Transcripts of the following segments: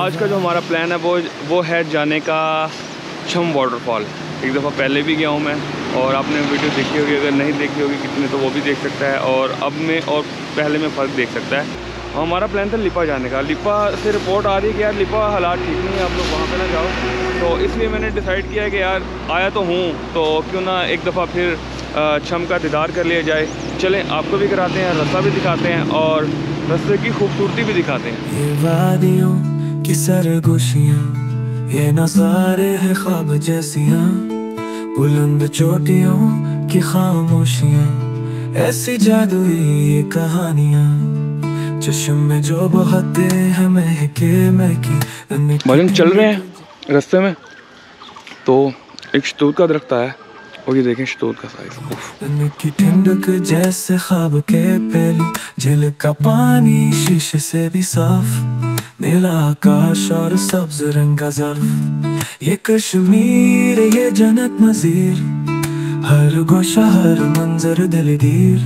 आज का जो हमारा प्लान है वो है जाने का छम वाटरफॉल। एक दफ़ा पहले भी गया हूँ मैं, और आपने वीडियो देखी होगी, अगर नहीं देखी होगी कितने तो वो भी देख सकता है, और अब में और पहले में फ़र्क देख सकता है। हमारा प्लान था लिपा जाने का। लिपा से रिपोर्ट आ रही है कि यार लिपा हालात ठीक नहीं है, आप लोग वहाँ पे ना जाओ। तो इसलिए मैंने डिसाइड किया कि यार आया तो हूँ तो क्यों ना एक दफ़ा फिर छम का दीदार कर लिया जाए। चलें आपको भी कराते हैं, रास्ता भी दिखाते हैं और रास्ते की खूबसूरती भी दिखाते हैं। ये वादियों की सरगोशियाँ, ये नज़ारे हैं ख्वाब जैसियाँ, बुलंद चोटियों की खामोशियाँ, ऐसी जादुई ये कहानियाँ, चश्म में जो बहते हैं महकी। भाईजान चल रहे हैं रास्ते में तो एक शतूत का दरख्त आया, और ये देखें शतूत का साइज की ठंडक जैसे ख्वाब के पहलू, झील का पानी शीशे से भी साफ, नीला आकाश और सब्ज रंग का ज़र्फ, ये कश्मीर ये जन्नत नज़ीर, हर गोशा हर मंजर दिलगीर,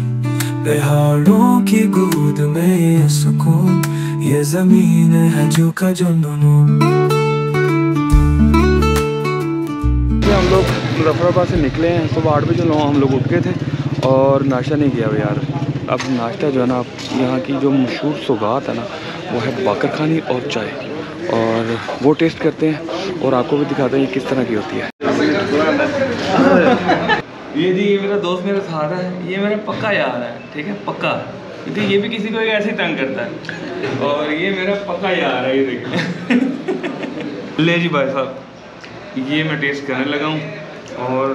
पहाड़ों की गोद में ये सुकून, ये ज़मीन है जो का जुनून। हम लोग मुजफ्फराबाद से निकले हैं, सुबह 8 बजे हम लोग उठ गए थे और नाश्ता नहीं किया हुआ यार। अब नाश्ता जो है ना, यहाँ की जो मशहूर सौगात है ना, वो है बाकर खानी और चाय, और वो टेस्ट करते हैं और आपको भी दिखाते हैं किस तरह की होती है। ये जी ये मेरा दोस्त मेरे साथ है, ये मेरा पक्का यार है, ठीक है पक्का, क्योंकि ये भी किसी को ऐसे ही तंग करता है, और ये मेरा पक्का यार है। ये देखिए ले जी भाई साहब, ये मैं टेस्ट करने लगा हूँ, और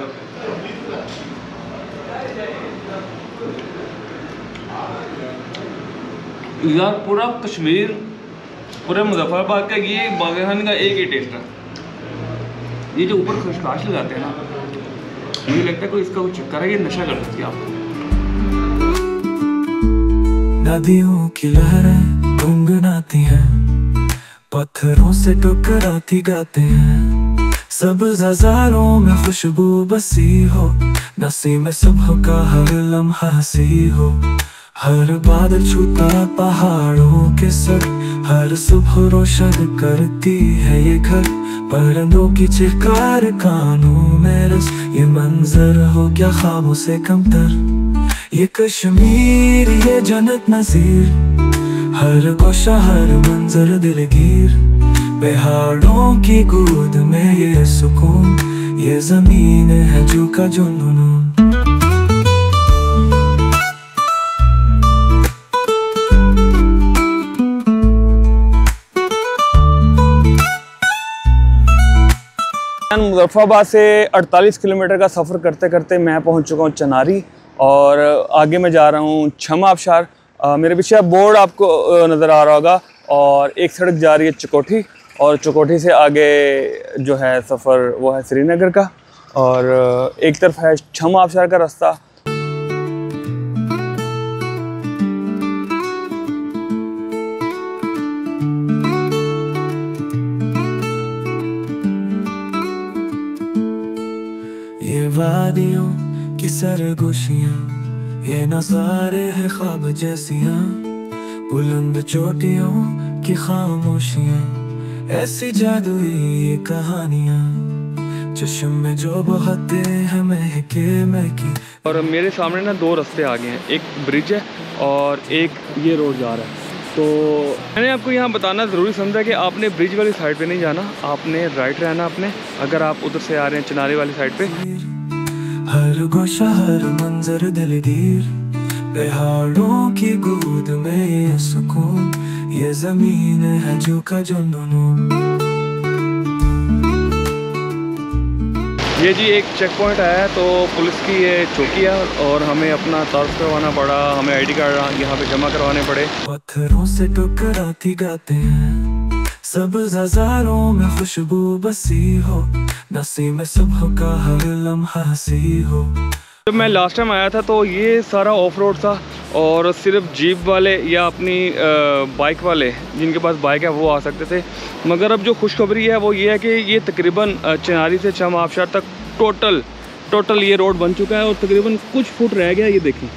यार पूरा कश्मीर, पूरे मुजफ्फराबाद का ये बागर खानी का एक ही टेस्ट है। ये जो ऊपर खशखाश लगाते हैं ना, मुझे लगता है कोई इसका कुछ चक्कर है, ये नशा कर सकती है आपको। नदियों की लहरें गुनगुनाती हैं, पत्थरों से टकराती गाते हैं, सब हजारों में खुशबू बसी हो, नसीम में सुबह का हर लम्हा हंसी हो, हर बादल छूता पहाड़ों के सर, हर सुबह रोशन करती है ये घर, परिंदों की चिकार कानों में रस, ये मंजर हो क्या ख्वाबों से कमतर, ये कश्मीर ये जन्नत नज़ीर, हर गोशा हर मंजर दिलगीर, पहाड़ों की गोद में ये सुकून, ये ज़मीन है जो का जुनून। मुजफ्फराबाद से 48 किलोमीटर का सफ़र करते करते मैं पहुंच चुका हूं चनारी, और आगे मैं जा रहा हूं छम आबशार। मेरे पीछे बोर्ड आपको नज़र आ रहा होगा, और एक सड़क जा रही है चकोठी, और चकोठी से आगे जो है सफ़र वो है श्रीनगर का, और एक तरफ है छम आबशार का रास्ता। ये वादियों की सरगोशियाँ, ये नज़ारे हैं ख्वाब जैसियाँ, बुलंद चोटियों की खामोशियाँ, ऐसी जादुई ये कहानियाँ, चश्म में जो बहते हैं महकी। और मेरे सामने ना दो रास्ते आ गए हैं, एक ब्रिज है और एक ये रोड जा रहा है। तो मैंने आपको यहाँ बताना ज़रूरी समझा कि आपने ब्रिज वाली साइड पे नहीं जाना, आपने राइट रहना अपने, अगर आप उधर से आ रहे हैं चनारी वाली साइड पे। हर गोशा हर मंजर दिलगीर, पहाड़ों की गोद में ये सुकून, ये ज़मीन है जो का जुनून। ये जी एक चेक पॉइंट आया है, तो पुलिस की ये चौकी है, और हमें अपना तारुफ करवाना पड़ा, हमें आईडी कार्ड यहाँ पे जमा करवाने पड़े। पत्थरों से टकराती गाते हैं, सब हजारों में खुशबू बसी हो, नसीम में सुबह का हर लम्हा हंसी हो। जब मैं लास्ट टाइम आया था तो ये सारा ऑफ रोड था, और सिर्फ जीप वाले या अपनी बाइक वाले जिनके पास बाइक है वो आ सकते थे। मगर अब जो खुशखबरी है वो ये है कि ये तकरीबन चनारी से छम आबशार तक टोटल ये रोड बन चुका है, और तकरीबन कुछ फुट रह गया। ये देखें,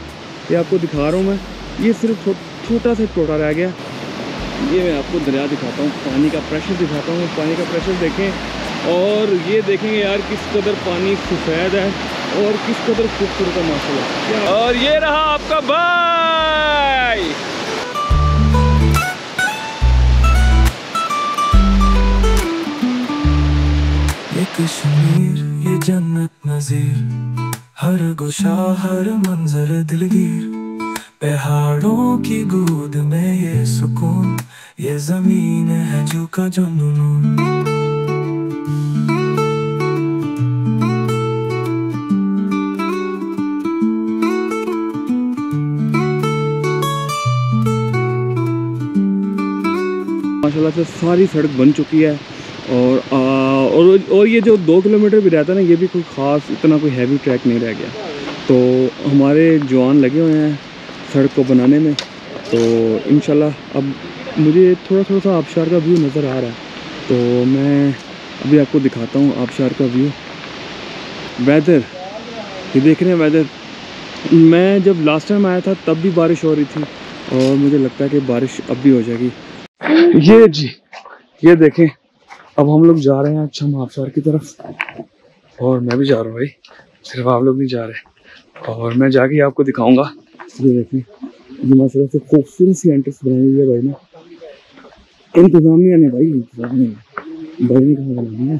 ये आपको दिखा रहा हूँ मैं, ये सिर्फ छोटा सा टोटा रह गया, ये मैं आपको दरिया दिखाता हूँ, पानी का प्रेशर दिखाता हूँ। पानी का प्रेशर देखें और ये देखेंगे यार किस कदर पानी सफ़ेद है और किस कदर खूबसूरत है माशाल्लाह। और ये रहा आपका भाई। ये कश्मीर ये जन्नत नज़ीर, हर गोशा हर मंजर दिलगीर, पहाड़ों की गोद में ये सुकून, ये ज़मीन है जो का जुनून। माशाल्लाह से सारी सड़क बन चुकी है और ये जो 2 किलोमीटर भी रहता है ना, ये भी कोई ख़ास इतना कोई हैवी ट्रैक नहीं रह गया। तो हमारे जवान लगे हुए हैं सड़क को बनाने में। तो इंशाल्लाह अब मुझे थोड़ा सा आबशार का व्यू नज़र आ रहा है, तो मैं अभी आपको दिखाता हूँ आबशार का व्यू। वेदर ये देख रहे हैं वेदर। मैं जब लास्ट टाइम आया था तब भी बारिश हो रही थी और मुझे लगता है कि बारिश अब भी हो जाएगी। ये जी ये देखें, अब हम लोग जा रहे हैं अच्छा आबशार की तरफ और मैं भी जा रहा हूँ भाई, सिर्फ आप लोग नहीं जा रहे। और मैं जाके आपको दिखाऊंगा। ये देखें, ये माशाल्लाह से खूबसूरत सी एंट्रेंस बनाई हुई है भाई ने। इंतजामिया ने भाई, भाई ने कहाँ बनानी है।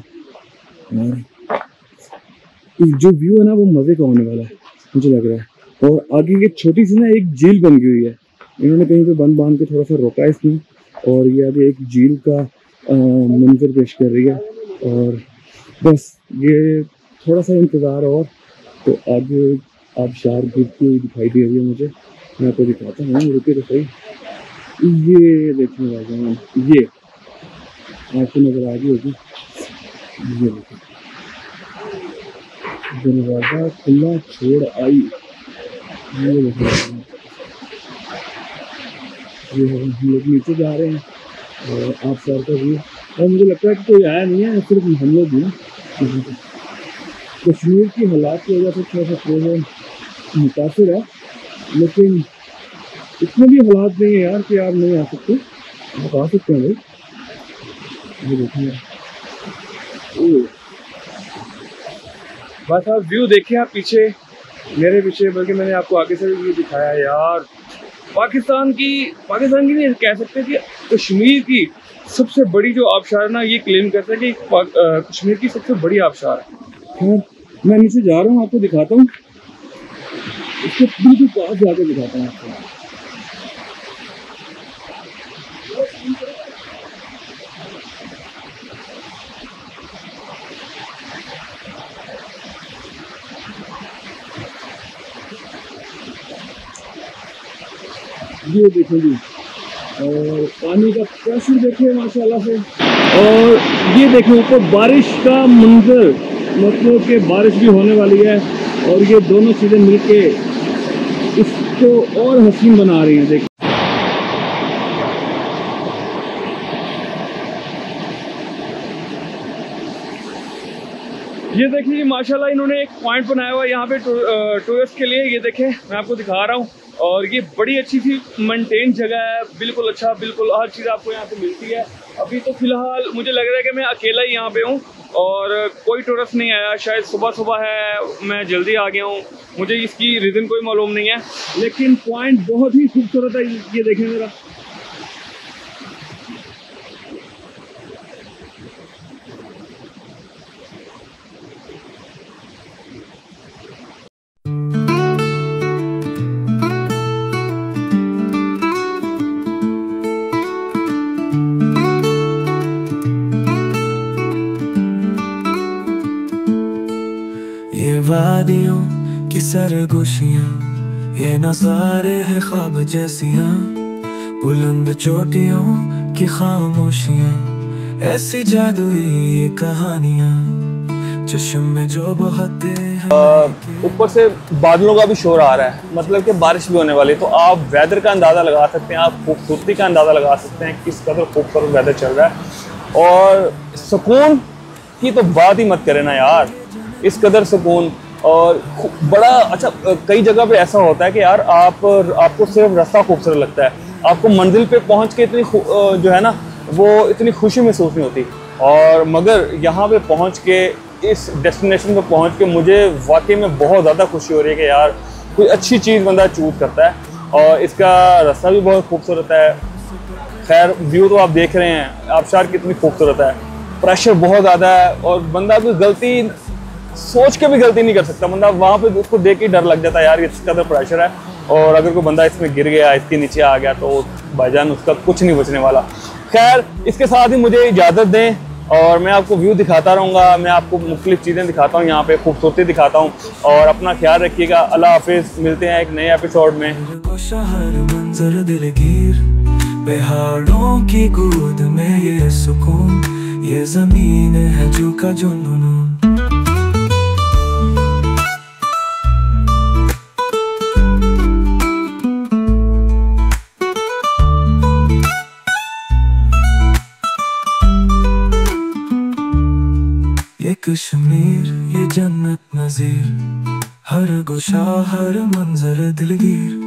और जो व्यू है ना वो मज़े का होने वाला है मुझे लग रहा है। और आगे ये छोटी सी ना एक झील बन गई हुई है, इन्होंने कहीं पे बंद बांध के थोड़ा सा रोका है इसमें, और ये आगे एक झील का मंजर पेश कर रही है। और बस ये थोड़ा सा इंतज़ार और तो आगे आबशार गिरती हुई दिखाई दे रही है मुझे। मैं आपको दिखाता हूँ, रुके तो सही। ये देखने वाले ये आपको नजर आ गई होगी। ये देखो दरवाजा खुला छोड़ आई। ये देखो ये हम लोग नीचे जा रहे हैं और आबशार का व्यू। और मुझे लगता है कि कोई आया नहीं है, सिर्फ हम लोग भी ना। कश्मीर की हालात की वजह से थोड़ा सा ट्रेन मुतासिर है, लेकिन इतने भी हालात नहीं है यार कि आप नहीं आ सकते। आप आ सकते हैं भाई। ये देखिए बस आप व्यू देखिए, आप पीछे मेरे पीछे, बल्कि मैंने आपको आगे से भी व्यू दिखाया है यार। पाकिस्तान की नहीं कह सकते कि कश्मीर की सबसे बड़ी जो आबशार ना, ये क्लेम करता है कि कश्मीर की सबसे बड़ी आबशार है। मैं नीचे जा रहा हूँ, आपको दिखाता हूँ, इसके बिल्कुल पास जाके दिखाता हूँ आपको। ये देखो जी, और पानी का प्रेशर देखिए माशाल्लाह से। और ये देखो ऊपर बारिश का मंजर, मतलब कि बारिश भी होने वाली है और ये दोनों चीज़ें मिलके इसको और हसीन बना रही हैं। देखिए ये देखिए माशाल्लाह इन्होंने एक पॉइंट बनाया हुआ है यहाँ पे टूरिस्ट के लिए। ये देखें, मैं आपको दिखा रहा हूँ, और ये बड़ी अच्छी सी मेंटेन जगह है, बिल्कुल अच्छा, बिल्कुल हर चीज़ आपको यहाँ पे मिलती है। अभी तो फिलहाल मुझे लग रहा है कि मैं अकेला ही यहाँ पे हूँ और कोई टूरिस्ट नहीं आया। शायद सुबह है, मैं जल्दी आ गया हूँ, मुझे इसकी रीज़न कोई मालूम नहीं है, लेकिन पॉइंट बहुत ही खूबसूरत है। ये देखें ज़रा, वादियों की सरगोशियाँ, ये नज़ारे हैं ख्वाब जैसियाँ, बुलंद चोटियों की खामोशियाँ, ऐसी जादुई ये कहानियाँ, चश्म में जो बहते हैं। ऊपर से बादलों का भी शोर आ रहा है, मतलब कि बारिश भी होने वाली है। तो आप वेदर का अंदाज़ा लगा सकते हैं, आप खूबसूरती का अंदाज़ा लगा सकते हैं किस कदर खूबसूरत वेदर चल रहा है। और सुकून की तो बात ही मत करें ना यार, इस कदर सुकून और बड़ा अच्छा कई जगह पे ऐसा होता है कि यार आपको सिर्फ रास्ता खूबसूरत लगता है, आपको मंजिल पे पहुंच के इतनी जो है ना वो इतनी खुशी महसूस नहीं होती। और मगर यहाँ पे पहुंच के, इस डेस्टिनेशन पे पहुंच के मुझे वाकई में बहुत ज़्यादा खुशी हो रही है कि यार कोई अच्छी चीज़ बंदा चूज़ करता है। और इसका रास्ता भी बहुत खूबसूरत है। खैर व्यू तो आप देख रहे हैं, आबशार कितनी खूबसूरत है। प्रेशर बहुत ज़्यादा है और बंदा कोई गलती सोच के भी गलती नहीं कर सकता। बंदा वहाँ पे उसको देख के डर लग जाता है यार इस कदर प्रेशर है, और अगर कोई बंदा इसमें गिर गया, इसके नीचे आ गया तो भाईजान उसका कुछ नहीं बचने वाला। खैर इसके साथ ही मुझे इजाज़त दें और मैं आपको व्यू दिखाता रहूँगा, मैं आपको मुख्तलिफ चीज़ें दिखाता हूँ, यहाँ पे खूबसूरती दिखाता हूँ। और अपना ख्याल रखिएगा। अल्लाह हाफिज़, मिलते हैं एक नए एपिसोड में। मंजर दिलगीर, पहाड़ों की गोद में ये सुकून, ये जमीन है जो का जुनून। ये कश्मीर, ये जन्नत नज़ीर, हर गोशा हर मंजर दिलगीर,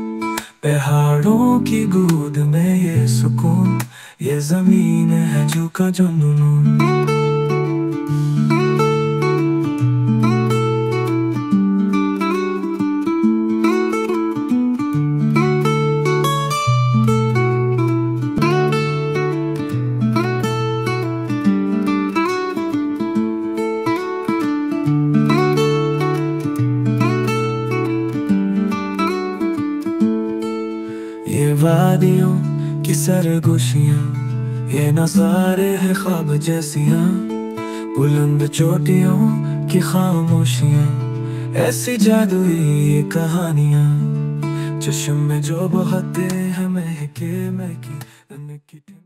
पहाड़ों की गोद में ये सुकून, ये जमीन है जो का जुनून। ये वादियों की सरगोशियाँ, ये नज़ारे हैं ख्वाब जैसियाँ, बुलंद चोटियों की खामोशियाँ, ऐसी जादुई ये कहानियाँ, चश्म में जो बहते हैं महके महकी।